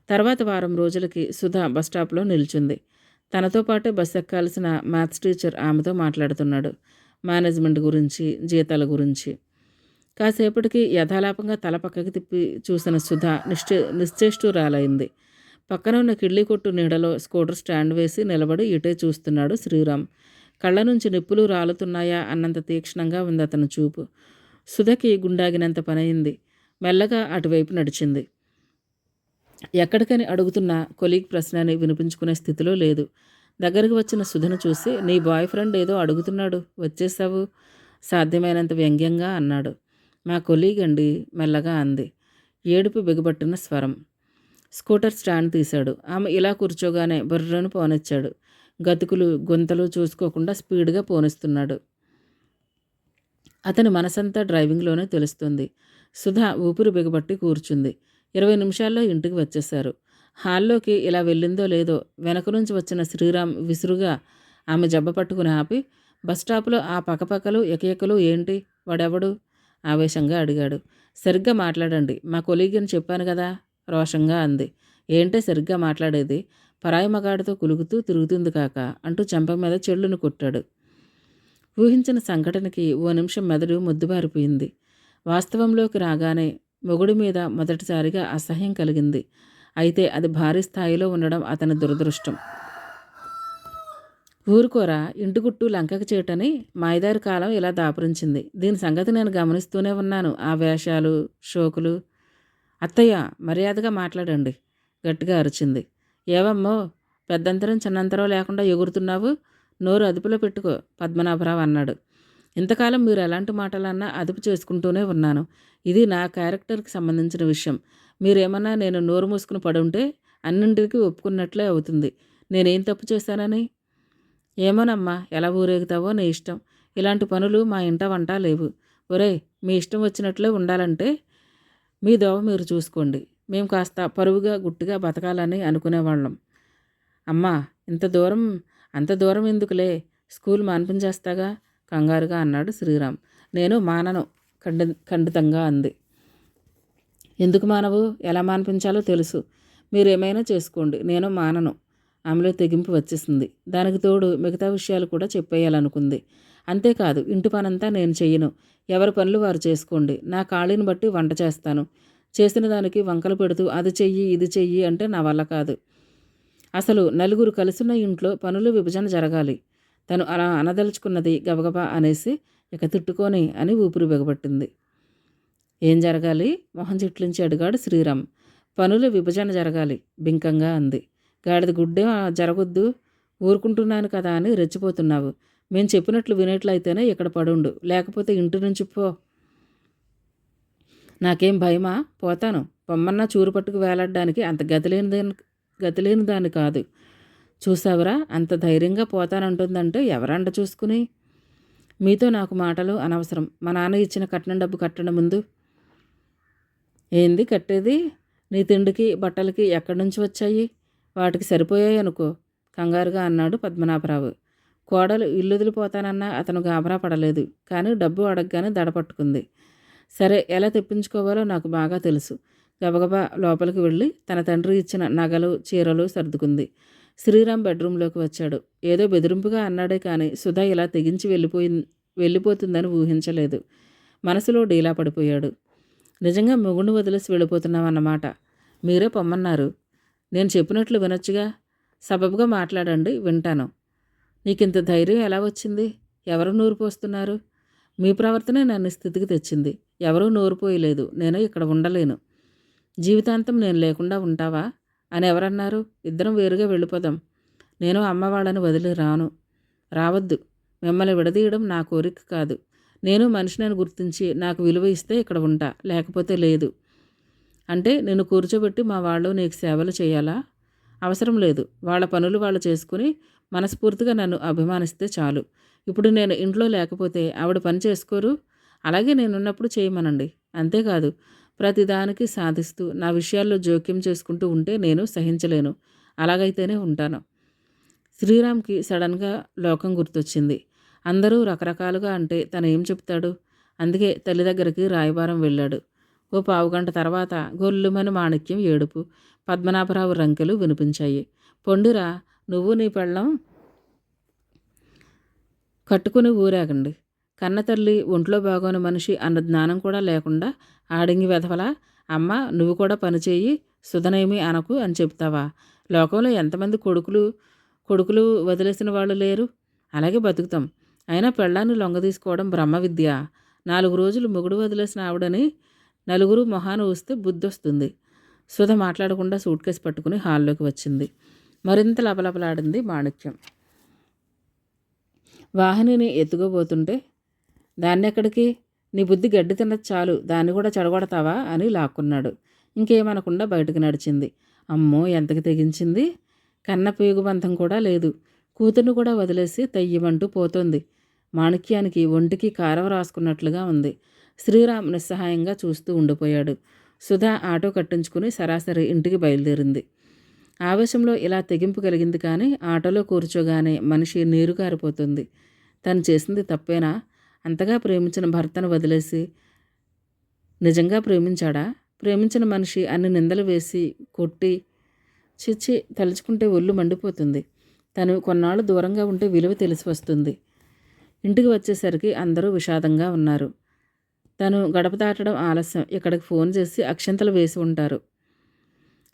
Speaker 1: తర్వాత వారం రోజులకి సుధ బస్టాప్లో నిల్చుంది. తనతో పాటే బస్ ఎక్కాల్సిన మ్యాథ్స్ టీచర్ ఆమెతో మాట్లాడుతున్నాడు. మేనేజ్మెంట్ గురించి, జీతాల గురించి. కాసేపటికి యథాలాపంగా తల పక్కకి తిప్పి చూసిన సుధ నిశ్చేష్టురాలైంది. పక్కన ఉన్న కిళ్ళీ కొట్టు నీడలో స్కూటర్ స్టాండ్ వేసి నిలబడి ఇటే చూస్తున్నాడు శ్రీరామ్. కళ్ళ నుంచి నిప్పులు రాలుతున్నాయా అన్నంత తీక్షణంగా ఉంది అతని చూపు. సుధకి గుండాగినంత పనయింది. మెల్లగా అటువైపు నడిచింది. ఎక్కడికని అడుగుతున్న కొలీగ్ ప్రశ్నని వినిపించుకునే స్థితిలో లేదు. దగ్గరికి వచ్చిన సుధను చూసి, "నీ బాయ్ ఫ్రెండ్ ఏదో అడుగుతున్నాడు, వచ్చేసావు" సాధ్యమైనంత వ్యంగ్యంగా అన్నాడు. "మా కొలీగ్ అండి" మెల్లగా అంది. ఏడుపు బిగబట్టిన స్వరం. స్కూటర్ స్టాండ్ తీశాడు. ఆమె ఇలా కూర్చోగానే బుర్రను పోనిచ్చాడు. గతుకులు గుంతలు చూసుకోకుండా స్పీడ్గా పోనిస్తున్నాడు. అతని మనసంతా డ్రైవింగ్లోనే తెలుస్తుంది. సుధ ఊపిరి బిగబట్టి కూర్చుంది. 20 నిమిషాల్లో ఇంటికి వచ్చేశారు. హాల్లోకి ఇలా వెళ్ళిందో లేదో వెనక నుంచి వచ్చిన శ్రీరామ్ విసురుగా ఆమె జబ్బ పట్టుకుని ఆపి, "బస్టాప్లో ఆ పకపకలు ఎకఎకలు ఏంటి? వాడెవడు?" ఆవేశంగా అడిగాడు. "సరిగ్గా మాట్లాడండి, మా కొలీగ్ అని చెప్పాను కదా" రోషంగా అంది. "ఏంటే సరిగ్గా మాట్లాడేది? పరాయి మగాడితో కులుకుతూ తిరుగుతుంది కాక" అంటూ చెంప మీద చెళ్ళును కొట్టాడు. ఊహించిన సంఘటనకి ఓ నిమిషం మెదడు మొద్దుబారిపోయింది. వాస్తవంలోకి రాగానే మొగుడి మీద మొదటిసారిగా అసహ్యం కలిగింది. అయితే అది భారీ స్థాయిలో ఉండడం అతని దురదృష్టం. ఊరుకోరా, ఇంటి గుట్టు లంకకి చేటని మాయదారి కాలం ఇలా దాపురించింది. దీని సంగతి నేను గమనిస్తూనే ఉన్నాను. ఆ వేషాలు, షోకులు. అత్తయ్య, మర్యాదగా మాట్లాడండి, గట్టిగా అరిచింది. ఏవమ్మో, పెద్దంతరం చిన్నంతరం లేకుండా ఎగురుతున్నావు? నోరు అదుపులో పెట్టుకో, పద్మనాభరావు అన్నాడు. ఇంతకాలం మీరు ఎలాంటి మాటలన్నా అదుపు చేసుకుంటూనే ఉన్నాను. ఇది నా క్యారెక్టర్కి సంబంధించిన విషయం. మీరేమన్నా నేను నోరు మూసుకుని పడుంటే అన్నింటికి ఒప్పుకున్నట్లే అవుతుంది. నేనేం తప్పు చేశానని? ఏమోనమ్మా, ఎలా ఊరేగుతావో నీ ఇష్టం. ఇలాంటి పనులు మా ఇంట వంట లేవు. ఒరేయ్, మీ ఇష్టం వచ్చినట్లే ఉండాలంటే మీ దోవ మీరు చూసుకోండి. మేము కాస్త పరువుగా గుట్టుగా బతకాలని అనుకునేవాళ్ళం. అమ్మా, అంత దూరం ఎందుకులే, స్కూల్ మాన్పించేస్తాగా, కంగారుగా అన్నాడు శ్రీరామ్. నేను మానను, ఖండితంగా అంది. ఎందుకు మానవు? ఎలా మాన్పించాలో తెలుసు. మీరేమైనా చేసుకోండి, నేను మానను. ఆమెలో తెగింపు వచ్చేసింది. దానికి తోడు మిగతా విషయాలు కూడా చెప్పేయాలనుకుంది. అంతేకాదు, ఇంటి పనంతా నేను చెయ్యను. ఎవరి పనులు వారు చేసుకోండి. నా ఖాళీని బట్టి వంట చేస్తాను. చేసిన దానికి వంకలు పెడుతూ అది చెయ్యి ఇది చెయ్యి అంటే నా వల్ల కాదు. అసలు నలుగురు కలిసిన ఇంట్లో పనులు విభజన జరగాలి. తను అలా అనదలుచుకున్నది గబగబా అనేసి ఇక తిట్టుకొని అని ఊపిరి బిగబట్టింది. ఏం జరగాలి? మొహం చిట్లించి అడిగాడు శ్రీరామ్. పనుల విభజన జరగాలి, బింకంగా అంది. గాడిద గుడ్డే జరగొద్దు, ఊరుకుంటున్నాను కదా అని రెచ్చిపోతున్నావు. మేము చెప్పినట్లు వినేట్లయితేనే ఇక్కడ పడుండు, లేకపోతే ఇంటి నుంచి పో. నాకేం భయమా? పోతాను. పొమ్మన్నా చూరు పట్టుకు వేలాడడానికి అంత గతిలేని దాన్ని కాదు. చూసావరా, అంత ధైర్యంగా పోతానంటుందంటే ఎవరంట చూసుకుని? మీతో నాకు మాటలు అనవసరం. మా నాన్న ఇచ్చిన కట్నం డబ్బు కట్టడం ముందు. ఏంది కట్టేది? నీ తిండికి బట్టలకి ఎక్కడి నుంచి వచ్చాయి? వాటికి సరిపోయాయి అనుకో, కంగారుగా అన్నాడు పద్మనాభరావు. కోడలు ఇల్లుదిలిపోతానన్నా అతను గాబరా పడలేదు. కానీ డబ్బు అడగగానే దడపట్టుకుంది. సరే, ఎలా తెప్పించుకోవాలో నాకు బాగా తెలుసు. గబగబా లోపలికి వెళ్ళి తన తండ్రి ఇచ్చిన నగలు చీరలు సర్దుకుంది. శ్రీరామ్ బెడ్రూంలోకి వచ్చాడు. ఏదో బెదిరింపుగా అన్నాడే కానీ సుధా ఇలా తెగించి వెళ్ళిపోతుందని ఊహించలేదు. మనసులో డీలా పడిపోయాడు. నిజంగా మొగుడిని వదిలేసి వెళ్ళిపోతున్నామన్నమాట. మీరే పొమ్మన్నారు. నేను చెప్పినట్లు వినొచ్చుగా. సబబుగా మాట్లాడండి, వింటాను. నీకింత ధైర్యం ఎలా వచ్చింది? ఎవరు నోరు పోస్తున్నారు? మీ ప్రవర్తనే నన్ను స్థితికి తెచ్చింది. ఎవరూ నోరు పోయలేదు. నేను ఇక్కడ ఉండలేను. జీవితాంతం నేను లేకుండా ఉంటావా అని ఎవరన్నారు? ఇద్దరం వేరుగా వెళ్ళిపోదాం. నేను అమ్మ వాళ్ళని వదిలి రావద్దు. మిమ్మల్ని విడదీయడం నా కోరిక కాదు. నేను మనిషిని గుర్తించి నాకు విలువ ఇస్తే ఇక్కడ ఉంటా, లేకపోతే లేదు. అంటే నేను కూర్చోబెట్టి మా వాళ్ళు నీకు సేవలు చేయాలా? అవసరం లేదు. వాళ్ళ పనులు వాళ్ళు చేసుకుని మనస్ఫూర్తిగా నన్ను అభిమానిస్తే చాలు. ఇప్పుడు నేను ఇంట్లో లేకపోతే ఆవిడ పని చేసుకోరు? అలాగే నేనున్నప్పుడు చేయమనండి. అంతేకాదు, ప్రతిదానికి సాధిస్తూ నా విషయాల్లో జోక్యం చేసుకుంటూ ఉంటే నేను సహించలేను. అలాగైతేనే ఉంటాను. శ్రీరామ్కి సడన్గా లోకం గుర్తొచ్చింది. అందరూ రకరకాలుగా అంటే తను ఏం చెప్తాడు? అందుకే తల్లి దగ్గరికి రాయబారం వెళ్ళాడు. ఓ పావుగంట తర్వాత గొల్లుమని మాణిక్యం ఏడుపు, పద్మనాభరావు రంకెలు వినిపించాయి. పొండిరా, నువ్వు నీ పెళ్ళం కట్టుకుని ఊరేగండి. కన్నతల్లి, ఒంట్లో బాగోని మనిషి అన్న జ్ఞానం కూడా లేకుండా ఆడింగి వెధవలా, అమ్మ నువ్వు కూడా పనిచేయి, సుధనేమి అనకు అని చెప్తావా? లోకంలో ఎంతమంది కొడుకులు వదిలేసిన వాళ్ళు లేరు? అలాగే బతుకుతాం. అయినా పెళ్ళాన్ని లొంగదీసుకోవడం బ్రహ్మ విద్య. 4 రోజులు మొగుడు వదిలేసిన ఆవిడని నలుగురు మొహాన ఊస్తే బుద్ధొస్తుంది. సుధ మాట్లాడకుండా సూట్ కేసు పట్టుకుని హాల్లోకి వచ్చింది. మరింత లపలపలాడింది మాణిక్యం. వాహినిని ఎత్తుకోబోతుంటే, దాన్నెక్కడికి? నీ బుద్ధి గడ్డి తిన్నది చాలు, దాన్ని కూడా చెడగొడతావా అని లాక్కున్నాడు. ఇంకేమనకుండా బయటకు నడిచింది. అమ్మో, ఎంతకి తెగించింది! కన్న పేగుబంధం కూడా లేదు. కూతుర్ని కూడా వదిలేసి తయ్యమంటూ పోతోంది. మాణిక్యానికి ఒంటికి కారం రాసుకున్నట్లుగా ఉంది. శ్రీరామ్ నిస్సహాయంగా చూస్తూ ఉండిపోయాడు. సుధా ఆటో కట్టించుకుని సరాసరి ఇంటికి బయలుదేరింది. ఆవేశంలో ఇలా తెగింపు కలిగింది కానీ ఆటోలో కూర్చోగానే మనిషి నీరు కారిపోతుంది. తను చేసింది తప్పేనా? అంతగా ప్రేమించిన భర్తను వదిలేసి నిజంగా ప్రేమించాడా? ప్రేమించిన మనిషి అన్ని నిందలు వేసి కొట్టి చిచ్చి, తలుచుకుంటే ఒళ్ళు మండిపోతుంది. తను కొన్నాళ్ళు దూరంగా ఉంటే విలువ తెలిసి వస్తుంది. ఇంటికి వచ్చేసరికి అందరూ విషాదంగా ఉన్నారు. తను గడప దాటడం ఆలస్యం. ఇక్కడికి ఫోన్ చేసి అక్షంతలు వేసి ఉంటారు.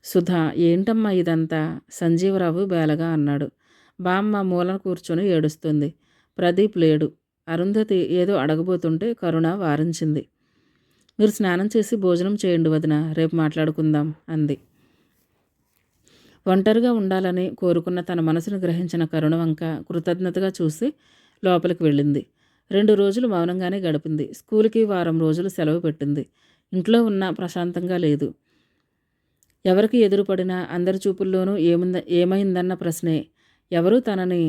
Speaker 1: సుధా, ఏంటమ్మా ఇదంతా? సంజీవరావు బేలగా అన్నాడు. బామ్మ మూలన కూర్చొని ఏడుస్తుంది. ప్రదీప్ లేడు. అరుంధతి ఏదో అడగబోతుంటే కరుణ వారించింది. మీరు స్నానం చేసి భోజనం చేయండి వదిన, రేపు మాట్లాడుకుందాం అంది. ఒంటరిగా ఉండాలని కోరుకున్న తన మనసును గ్రహించిన కరుణ వంక కృతజ్ఞతగా చూసి లోపలికి వెళ్ళింది. 2 రోజులు మౌనంగానే గడిపింది. స్కూల్కి వారం రోజులు సెలవు పెట్టింది. ఇంట్లో ఉన్న ప్రశాంతంగా లేదు. ఎవరికి ఎదురుపడినా అందరి చూపుల్లోనూ ఏమైందన్న ప్రశ్నే. ఎవరూ తనని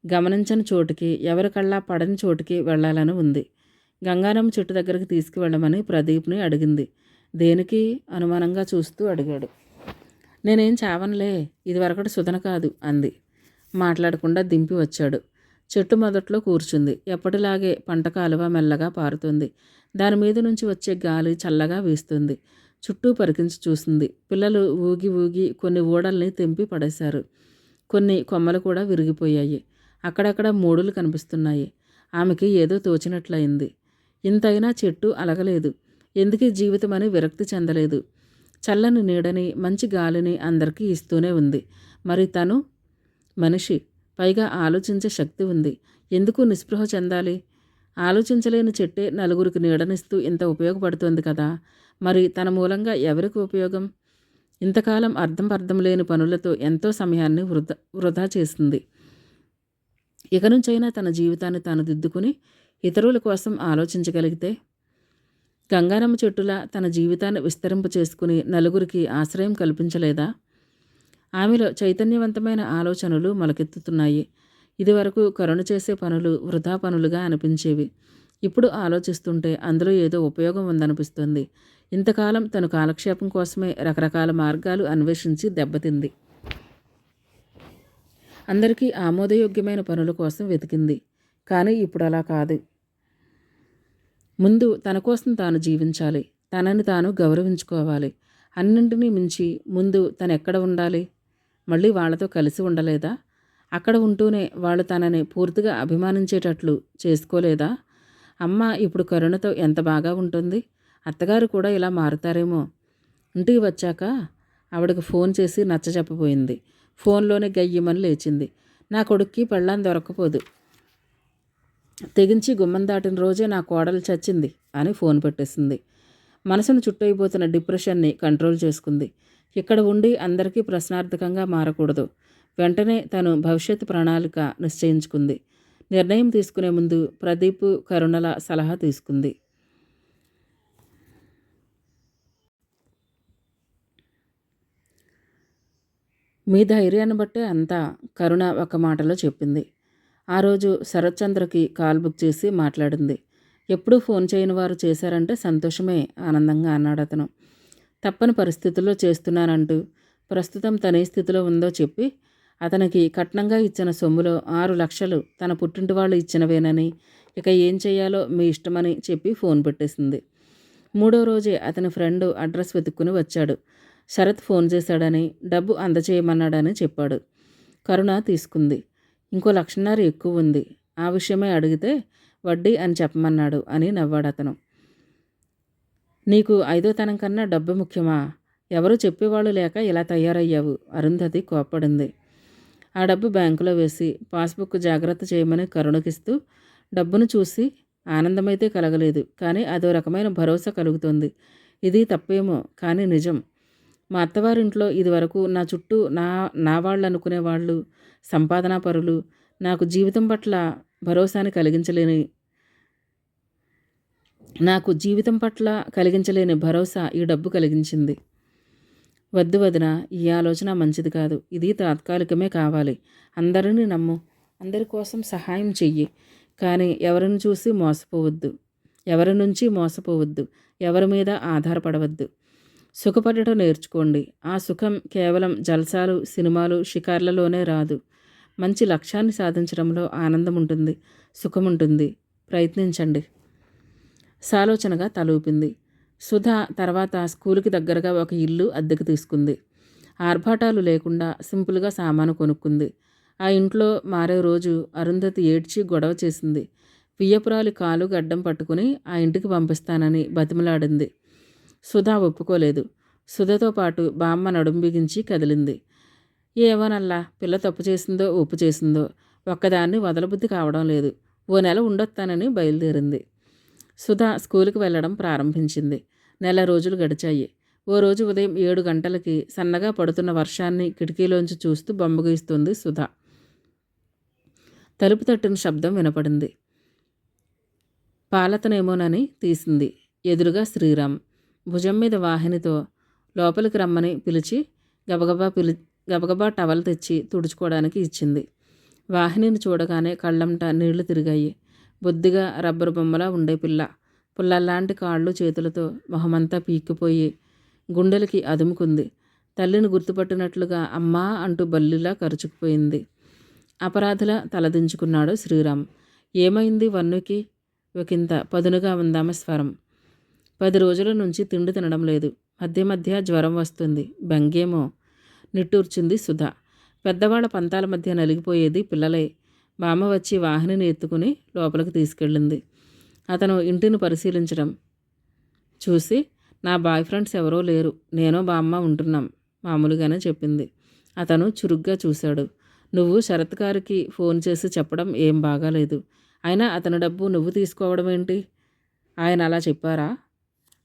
Speaker 1: గమనించని చోటుకి, ఎవరి కళ్ళా పడని చోటుకి వెళ్ళాలని ఉంది. గంగారమ్మ చెట్టు దగ్గరికి తీసుకువెళ్ళమని ప్రదీప్ని అడిగింది. దేనికి అనుమానంగా చూస్తూ అడిగాడు. నేనేం చావనులే, ఇదివరకటి సుధన కాదు అంది. మాట్లాడకుండా దింపి వచ్చాడు. చెట్టు మొదట్లో కూర్చుంది. ఎప్పటిలాగే పంట కాలువ మెల్లగా పారుతుంది. దాని మీద నుంచి వచ్చే గాలి చల్లగా వీస్తుంది. చుట్టూ పరికించి చూసింది. పిల్లలు ఊగి ఊగి కొన్ని ఊడల్ని తెంపి పడేశారు. కొన్ని కొమ్మలు కూడా విరిగిపోయాయి. అక్కడక్కడ మూడులు కనిపిస్తున్నాయి. ఆమెకి ఏదో తోచినట్లయింది. ఇంతైనా చెట్టు అలగలేదు. ఎందుకీ జీవితమని విరక్తి చెందలేదు. చల్లని నీడని, మంచి గాలిని అందరికీ ఇస్తూనే ఉంది. మరి తను మనిషి, పైగా ఆలోచించే శక్తి ఉంది. ఎందుకు నిస్పృహ చెందాలి? ఆలోచించలేని చెట్టే నలుగురికి నీడనిస్తూ ఇంత ఉపయోగపడుతుంది కదా. మరి తన మూలంగా ఎవరికి ఉపయోగం? ఇంతకాలం అర్థం లేని పనులతో ఎంతో సమయాన్ని వృధా చేసింది. ఇక నుంచైనా తన జీవితాన్ని తాను దిద్దుకుని ఇతరుల కోసం ఆలోచించగలిగితే, గంగారమ్మ చెట్టులా తన జీవితాన్ని విస్తరింపు చేసుకుని నలుగురికి ఆశ్రయం కల్పించలేదా? ఆమెలో చైతన్యవంతమైన ఆలోచనలు మొలకెత్తుతున్నాయి. ఇదివరకు కరుణ చేసే పనులు వృధా పనులుగా అనిపించేవి. ఇప్పుడు ఆలోచిస్తుంటే అందులో ఏదో ఉపయోగం ఉందనిపిస్తుంది. ఇంతకాలం తను కాలక్షేపం కోసమే రకరకాల మార్గాలు అన్వేషించి దెబ్బతింది. అందరికీ ఆమోదయోగ్యమైన పనుల కోసం వెతికింది. కానీ ఇప్పుడు అలా కాదు. ముందు తన కోసం తాను జీవించాలి. తనని తాను గౌరవించుకోవాలి. అన్నింటినీ మించి ముందు తను ఎక్కడ ఉండాలి? మళ్ళీ వాళ్లతో కలిసి ఉండలేదా? అక్కడ ఉంటూనే వాళ్ళు తనని పూర్తిగా అభిమానించేటట్లు చేసుకోలేదా? అమ్మ ఇప్పుడు కరుణతో ఎంత బాగా ఉంటుంది. అత్తగారు కూడా ఇలా మారుతారేమో. ఇంటికి వచ్చాక ఆవిడకు ఫోన్ చేసి నచ్చజెప్పబోయింది. ఫోన్లోనే గయ్యమని లేచింది. నా కొడుక్కి పెళ్ళాం దొరక్కపోదు. తెగించి గుమ్మం దాటిన రోజే నా కోడలు చచ్చింది అని ఫోన్ పెట్టేసింది. మనసును చుట్టయిపోతున్న డిప్రెషన్ని కంట్రోల్ చేసుకుంది. ఇక్కడ ఉండి అందరికీ ప్రశ్నార్థకంగా మారకూడదు. వెంటనే తను భవిష్యత్తు ప్రణాళిక నిశ్చయించుకుంది. నిర్ణయం తీసుకునే ముందు ప్రదీప్, కరుణల సలహా తీసుకుంది. మీ ధైర్యాన్ని బట్టే అంతా కరుణ ఒక మాటలో చెప్పింది. ఆ రోజు శరత్చంద్రకి కాల్ బుక్ చేసి మాట్లాడింది. ఎప్పుడూ ఫోన్ చేయని వారు చేశారంటే సంతోషమే, ఆనందంగా అన్నాడు అతను. తప్పని పరిస్థితుల్లో చేస్తున్నానంటూ ప్రస్తుతం తనే స్థితిలో ఉందో చెప్పి, అతనికి కట్నంగా ఇచ్చిన సొమ్ములో 6 లక్షలు తన పుట్టింటి వాళ్ళు ఇచ్చినవేనని, ఇక ఏం చేయాలో మీ ఇష్టమని చెప్పి ఫోన్ పెట్టేసింది. 3వ రోజే అతని ఫ్రెండ్ అడ్రస్ వెతుక్కుని వచ్చాడు. శరత్ ఫోన్ చేశాడని, డబ్బు అందచేయమన్నాడని చెప్పాడు. కరుణ తీసుకుంది. ఇంకో 1,50,000 ఎక్కువ ఉంది. ఆ విషయమే అడిగితే వడ్డీ అని చెప్పమన్నాడు అని నవ్వాడు అతను. నీకు 5వ తనం కన్నా డబ్బు ముఖ్యమా? ఎవరూ చెప్పేవాళ్ళు లేక ఇలా తయారయ్యావు. అరుంధతి కోప్పడింది. ఆ డబ్బు బ్యాంకులో వేసి పాస్బుక్ జాగ్రత్త చేయమని కరుణకిస్తూ, డబ్బును చూసి ఆనందమైతే కలగలేదు, కానీ అదో రకమైన భరోసా కలుగుతోంది. ఇది తప్పేమో కానీ నిజం. మా అత్తవారింట్లో ఇదివరకు నా చుట్టూ నా వాళ్ళు అనుకునే వాళ్ళు, సంపాదనా పరులు, నాకు జీవితం పట్ల కలిగించలేని భరోసా ఈ డబ్బు కలిగించింది. వద్దు వదిన, ఈ ఆలోచన మంచిది కాదు. ఇది తాత్కాలికమే కావాలి. అందరినీ నమ్ము, అందరి కోసం సహాయం చెయ్యి, కానీ ఎవరి నుంచి మోసపోవద్దు, ఎవరి మీద ఆధారపడవద్దు. సుఖపడటం నేర్చుకోండి. ఆ సుఖం కేవలం జల్సాలు, సినిమాలు, షికార్లలోనే రాదు. మంచి లక్ష్యాన్ని సాధించడంలో ఆనందం ఉంటుంది, సుఖం ఉంటుంది. ప్రయత్నించండి. సాలోచనగా తలూపింది. సుధ తర్వాత స్కూలుకి దగ్గరగా ఒక ఇల్లు అద్దెకు తీసుకుంది. ఆర్భాటాలు లేకుండా సింపుల్గా సామాను కొనుక్కుంది. ఆ ఇంట్లో మారే రోజు అరుంధతి ఏడ్చి గొడవ చేసింది. వియ్యపురాలి కాలు గడ్డం పట్టుకుని ఆ ఇంటికి పంపిస్తానని బతిమలాడింది. సుధ ఒప్పుకోలేదు. సుధతో పాటు బామ్మ నడుం బిగించి కదిలింది. ఏమోనల్లా, పిల్ల తప్పు చేసిందో ఒప్పు చేసిందో ఒక్కదాన్ని వదలబుద్ధి కావడం లేదు. ఓ నెల ఉండొస్తానని బయలుదేరింది. సుధా స్కూలుకి వెళ్ళడం ప్రారంభించింది. నెల రోజులు గడిచాయి. ఓ రోజు ఉదయం 7 గంటలకి సన్నగా పడుతున్న వర్షాన్ని కిటికీలోంచి చూస్తూ బొమ్మగీస్తుంది సుధ. తలుపు తట్టిన శబ్దం వినపడింది. పాలతనేమోనని తీసింది. ఎదురుగా శ్రీరామ్ భుజం మీద వాహినితో లోపలికి రమ్మని పిలిచి గబగబా టవల్ తెచ్చి తుడుచుకోవడానికి ఇచ్చింది. వాహినిని చూడగానే కళ్ళంట నీళ్లు తిరిగాయి. బొద్దిగా రబ్బరు బొమ్మలా ఉండే పిల్ల. పుల్లల్లాంటి కాళ్ళు చేతులతో మొహమంతా పీక్కిపోయి గుండెలకి అదుముకుంది. తల్లిని గుర్తుపట్టినట్లుగా అమ్మా అంటూ బల్లిలా కరుచుకుపోయింది. అపరాధులా తలదించుకున్నాడు శ్రీరామ్. ఏమైంది వన్నుకి? ఒకంత పదునుగా ఉందామె స్వరం. 10 రోజుల నుంచి తిండి తినడం లేదు. మధ్య మధ్య జ్వరం వస్తుంది. బెంగేమో నిట్టూర్చింది సుధ. పెద్దవాళ్ల పంతాల మధ్య నలిగిపోయేది పిల్లలే. బామ్మ వచ్చి వాహినిని ఎత్తుకుని లోపలికి తీసుకెళ్ళింది. అతను ఇంటిని పరిశీలించడం చూసి, నా బాయ్ ఫ్రెండ్స్ ఎవరో లేరు, నేను బామ్మ ఉంటున్నాం మామూలుగానే చెప్పింది. అతను చురుగ్గా చూశాడు. నువ్వు శరత్ గారికి ఫోన్ చేసి చెప్పడం ఏం బాగాలేదు. అయినా అతని డబ్బు నువ్వు తీసుకోవడం ఏంటి? ఆయన అలా చెప్పారా?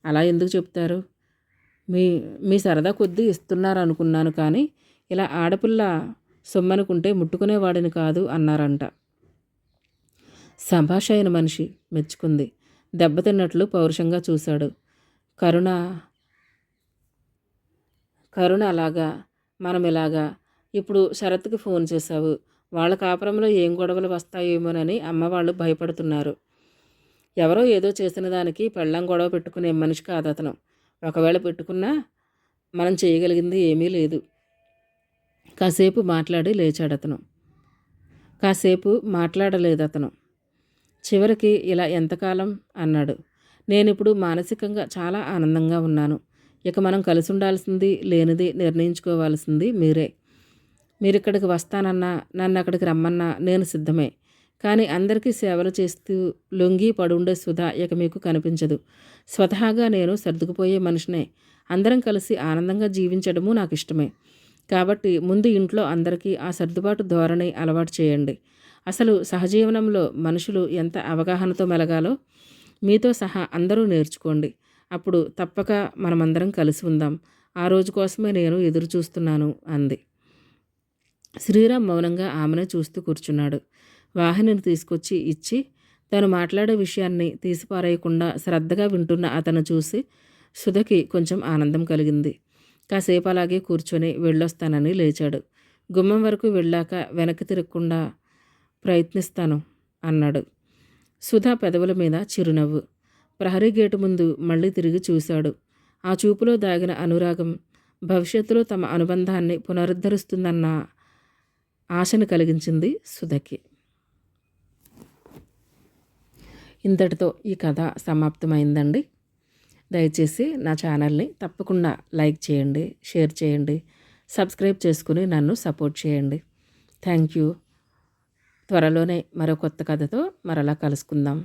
Speaker 1: అలా ఎందుకు చెప్తారు? మీ మీ సరదా కొద్దీ ఇస్తున్నారనుకున్నాను, కానీ ఇలా ఆడపిల్ల సొమ్మనుకుంటే ముట్టుకునేవాడిని కాదు అన్నారంట. సంభాష అయిన మనిషి మెచ్చుకుంది. దెబ్బతిన్నట్లు పౌరుషంగా చూశాడు. కరుణ అలాగా, మనం ఇలాగా. ఇప్పుడు శరత్కి ఫోన్ చేశావు. వాళ్ళ కాపురంలో ఏం గొడవలు వస్తాయేమోనని అమ్మవాళ్ళు భయపడుతున్నారు. ఎవరో ఏదో చేసిన దానికి పెళ్ళం గొడవ పెట్టుకునే మనిషి కాదు అతను. ఒకవేళ పెట్టుకున్నా మనం చేయగలిగింది ఏమీ లేదు. కాసేపు మాట్లాడలేదతను. చివరికి ఇలా ఎంతకాలం అన్నాడు. నేనిప్పుడు మానసికంగా చాలా ఆనందంగా ఉన్నాను. ఇక మనం కలిసి ఉండాల్సింది లేనిది నిర్ణయించుకోవాల్సింది మీరే. మీరిక్కడికి వస్తానన్నా, నన్ను అక్కడికి రమ్మన్నా నేను సిద్ధమే. కానీ అందరికీ సేవలు చేస్తూ లొంగి పడుండే సుధా ఇక మీకు కనిపించదు. స్వతహాగా నేను సర్దుకుపోయే మనిషినే. అందరం కలిసి ఆనందంగా జీవించడము నాకు ఇష్టమే. కాబట్టి ముందు ఇంట్లో అందరికీ ఆ సర్దుబాటు ధోరణి అలవాటు చేయండి. అసలు సహజీవనంలో మనుషులు ఎంత అవగాహనతో మెలగాలో మీతో సహా అందరూ నేర్చుకోండి. అప్పుడు తప్పక మనమందరం కలిసి ఉందాం. ఆ రోజు కోసమే నేను ఎదురు చూస్తున్నాను అంది. శ్రీరామ్ మౌనంగా ఆమెనే చూస్తూ కూర్చున్నాడు. వాహినిని తీసుకొచ్చి ఇచ్చి తను మాట్లాడే విషయాన్ని తీసిపారేయకుండా శ్రద్ధగా వింటున్న అతను చూసి సుధకి కొంచెం ఆనందం కలిగింది. కాసేపు అలాగే కూర్చొని వెళ్ళొస్తానని లేచాడు. గుమ్మం వరకు వెళ్ళాక వెనక్కి తిరగకుండా ప్రయత్నిస్తాను అన్నాడు. సుధా పెదవుల మీద చిరునవ్వు. ప్రహరీ గేటు ముందు మళ్ళీ తిరిగి చూశాడు. ఆ చూపులో దాగిన అనురాగం భవిష్యత్తులో తమ అనుబంధాన్ని పునరుద్ధరిస్తుందన్న ఆశను కలిగించింది సుధకి. ఇంతటితో ఈ కథ సమాప్తమైందండి. దయచేసి నా ఛానల్ని తప్పకుండా లైక్ చేయండి, షేర్ చేయండి, సబ్స్క్రైబ్ చేసుకుని నన్ను సపోర్ట్ చేయండి. Thank you. త్వరలోనే మరో కొత్త కథతో మరలా కలుసుకుందాం.